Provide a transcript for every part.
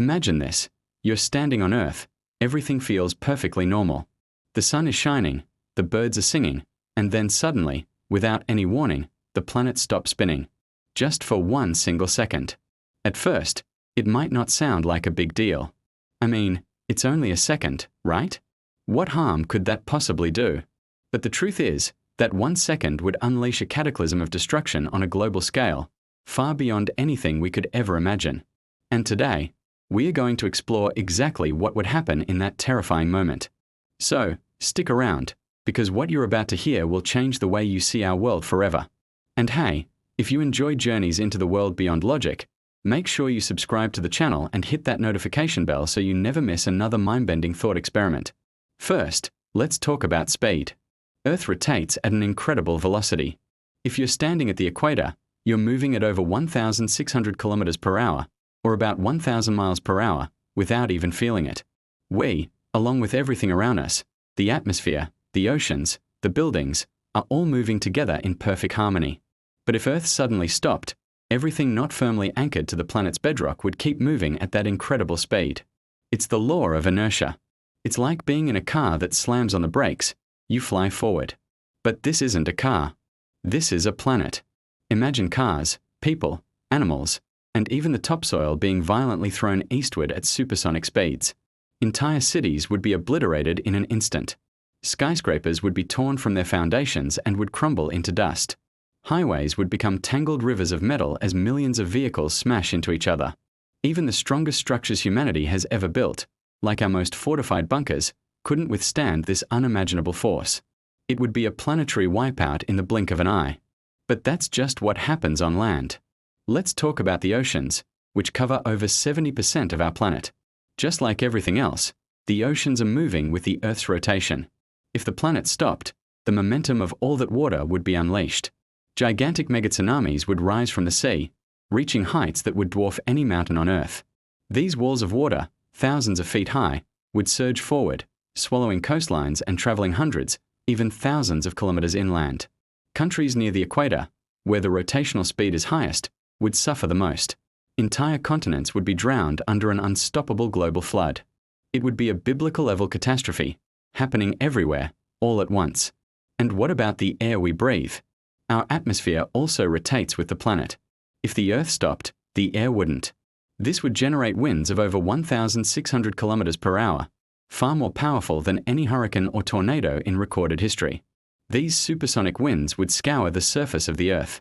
Imagine this. You're standing on Earth. Everything feels perfectly normal. The sun is shining, the birds are singing, and then suddenly, without any warning, the planet stops spinning. Just for one single second. At first, it might not sound like a big deal. I mean, it's only a second, right? What harm could that possibly do? But the truth is that 1 second would unleash a cataclysm of destruction on a global scale, far beyond anything we could ever imagine. And today, we are going to explore exactly what would happen in that terrifying moment. So, stick around, because what you're about to hear will change the way you see our world forever. And hey, if you enjoy journeys into the world beyond logic, make sure you subscribe to the channel and hit that notification bell so you never miss another mind-bending thought experiment. First, let's talk about speed. Earth rotates at an incredible velocity. If you're standing at the equator, you're moving at over 1,600 kilometers per hour, or about 1,000 miles per hour, without even feeling it. We, along with everything around us, the atmosphere, the oceans, the buildings, are all moving together in perfect harmony. But if Earth suddenly stopped, everything not firmly anchored to the planet's bedrock would keep moving at that incredible speed. It's the law of inertia. It's like being in a car that slams on the brakes. You fly forward. But this isn't a car. This is a planet. Imagine cars, people, animals, and even the topsoil being violently thrown eastward at supersonic speeds. Entire cities would be obliterated in an instant. Skyscrapers would be torn from their foundations and would crumble into dust. Highways would become tangled rivers of metal as millions of vehicles smash into each other. Even the strongest structures humanity has ever built, like our most fortified bunkers, couldn't withstand this unimaginable force. It would be a planetary wipeout in the blink of an eye. But that's just what happens on land. Let's talk about the oceans, which cover over 70% of our planet. Just like everything else, the oceans are moving with the Earth's rotation. If the planet stopped, the momentum of all that water would be unleashed. Gigantic megatsunamis would rise from the sea, reaching heights that would dwarf any mountain on Earth. These walls of water, thousands of feet high, would surge forward, swallowing coastlines and traveling hundreds, even thousands of kilometers inland. Countries near the equator, where the rotational speed is highest, would suffer the most. Entire continents would be drowned under an unstoppable global flood. It would be a biblical-level catastrophe, happening everywhere, all at once. And what about the air we breathe? Our atmosphere also rotates with the planet. If the Earth stopped, the air wouldn't. This would generate winds of over 1,600 kilometers per hour, far more powerful than any hurricane or tornado in recorded history. These supersonic winds would scour the surface of the Earth.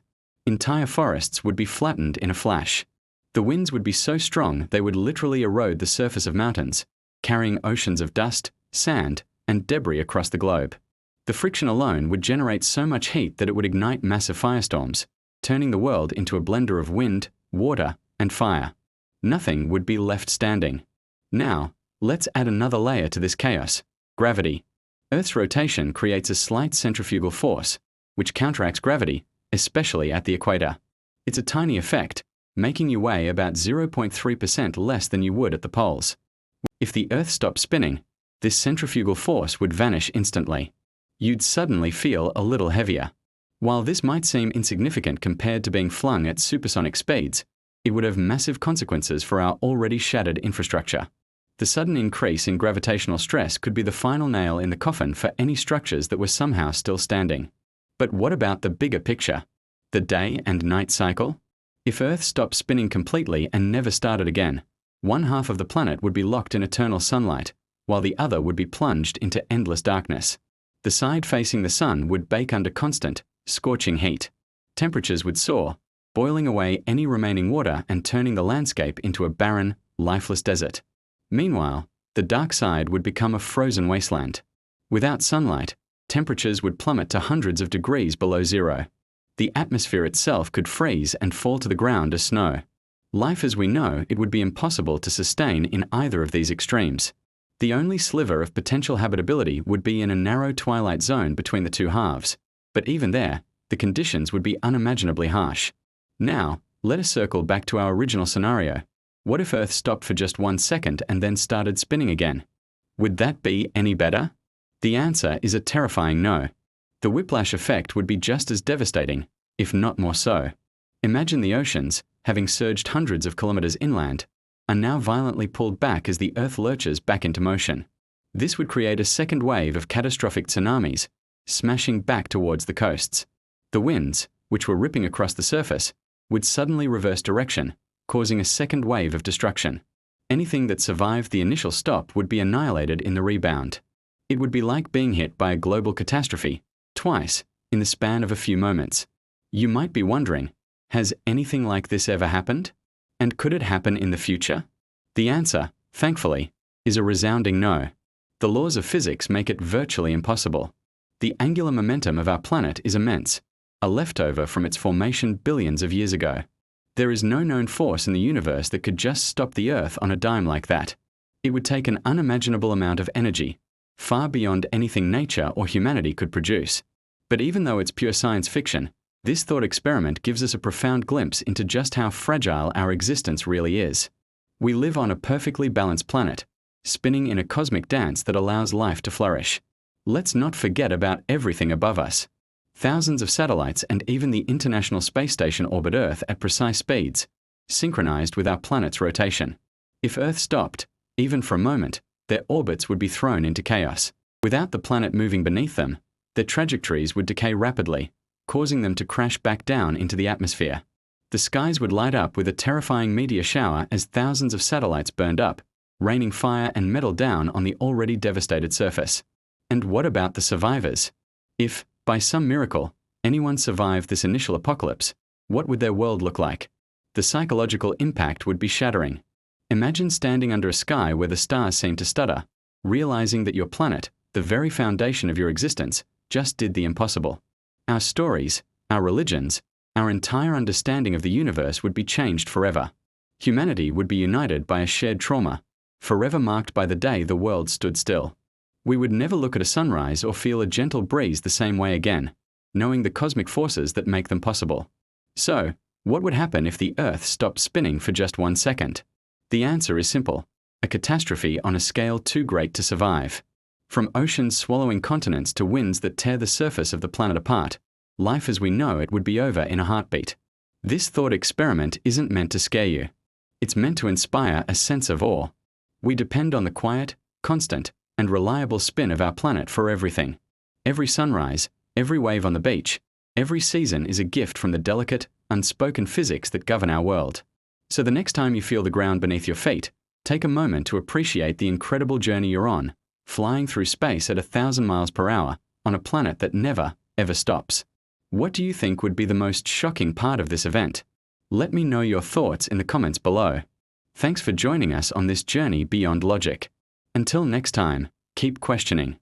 Entire forests would be flattened in a flash. The winds would be so strong they would literally erode the surface of mountains, carrying oceans of dust, sand, and debris across the globe. The friction alone would generate so much heat that it would ignite massive firestorms, turning the world into a blender of wind, water, and fire. Nothing would be left standing. Now, let's add another layer to this chaos: gravity. Earth's rotation creates a slight centrifugal force, which counteracts gravity, especially at the equator. It's a tiny effect, making you weigh about 0.3% less than you would at the poles. If the Earth stopped spinning, this centrifugal force would vanish instantly. You'd suddenly feel a little heavier. While this might seem insignificant compared to being flung at supersonic speeds, it would have massive consequences for our already shattered infrastructure. The sudden increase in gravitational stress could be the final nail in the coffin for any structures that were somehow still standing. But what about the bigger picture? The day and night cycle? If Earth stopped spinning completely and never started again, one half of the planet would be locked in eternal sunlight, while the other would be plunged into endless darkness. The side facing the sun would bake under constant, scorching heat. Temperatures would soar, boiling away any remaining water and turning the landscape into a barren, lifeless desert. Meanwhile, the dark side would become a frozen wasteland. Without sunlight, temperatures would plummet to hundreds of degrees below zero. The atmosphere itself could freeze and fall to the ground as snow. Life as we know it would be impossible to sustain in either of these extremes. The only sliver of potential habitability would be in a narrow twilight zone between the two halves, but even there, the conditions would be unimaginably harsh. Now, let us circle back to our original scenario. What if Earth stopped for just 1 second and then started spinning again? Would that be any better? The answer is a terrifying no. The whiplash effect would be just as devastating, if not more so. Imagine the oceans, having surged hundreds of kilometers inland, are now violently pulled back as the Earth lurches back into motion. This would create a second wave of catastrophic tsunamis, smashing back towards the coasts. The winds, which were ripping across the surface, would suddenly reverse direction, causing a second wave of destruction. Anything that survived the initial stop would be annihilated in the rebound. It would be like being hit by a global catastrophe, twice, in the span of a few moments. You might be wondering, has anything like this ever happened? And could it happen in the future? The answer, thankfully, is a resounding no. The laws of physics make it virtually impossible. The angular momentum of our planet is immense, a leftover from its formation billions of years ago. There is no known force in the universe that could just stop the Earth on a dime like that. It would take an unimaginable amount of energy, far beyond anything nature or humanity could produce. But even though it's pure science fiction, this thought experiment gives us a profound glimpse into just how fragile our existence really is. We live on a perfectly balanced planet, spinning in a cosmic dance that allows life to flourish. Let's not forget about everything above us. Thousands of satellites and even the International Space Station orbit Earth at precise speeds, synchronized with our planet's rotation. If Earth stopped, even for a moment, their orbits would be thrown into chaos. Without the planet moving beneath them, their trajectories would decay rapidly, causing them to crash back down into the atmosphere. The skies would light up with a terrifying meteor shower as thousands of satellites burned up, raining fire and metal down on the already devastated surface. And what about the survivors? If, by some miracle, anyone survived this initial apocalypse, what would their world look like? The psychological impact would be shattering. Imagine standing under a sky where the stars seem to stutter, realizing that your planet, the very foundation of your existence, just did the impossible. Our stories, our religions, our entire understanding of the universe would be changed forever. Humanity would be united by a shared trauma, forever marked by the day the world stood still. We would never look at a sunrise or feel a gentle breeze the same way again, knowing the cosmic forces that make them possible. So, what would happen if the Earth stopped spinning for just 1 second? The answer is simple: a catastrophe on a scale too great to survive. From oceans swallowing continents to winds that tear the surface of the planet apart, life as we know it would be over in a heartbeat. This thought experiment isn't meant to scare you. It's meant to inspire a sense of awe. We depend on the quiet, constant, and reliable spin of our planet for everything. Every sunrise, every wave on the beach, every season is a gift from the delicate, unspoken physics that govern our world. So the next time you feel the ground beneath your feet, take a moment to appreciate the incredible journey you're on, flying through space at 1,000 miles per hour on a planet that never, ever stops. What do you think would be the most shocking part of this event? Let me know your thoughts in the comments below. Thanks for joining us on this journey beyond logic. Until next time, keep questioning.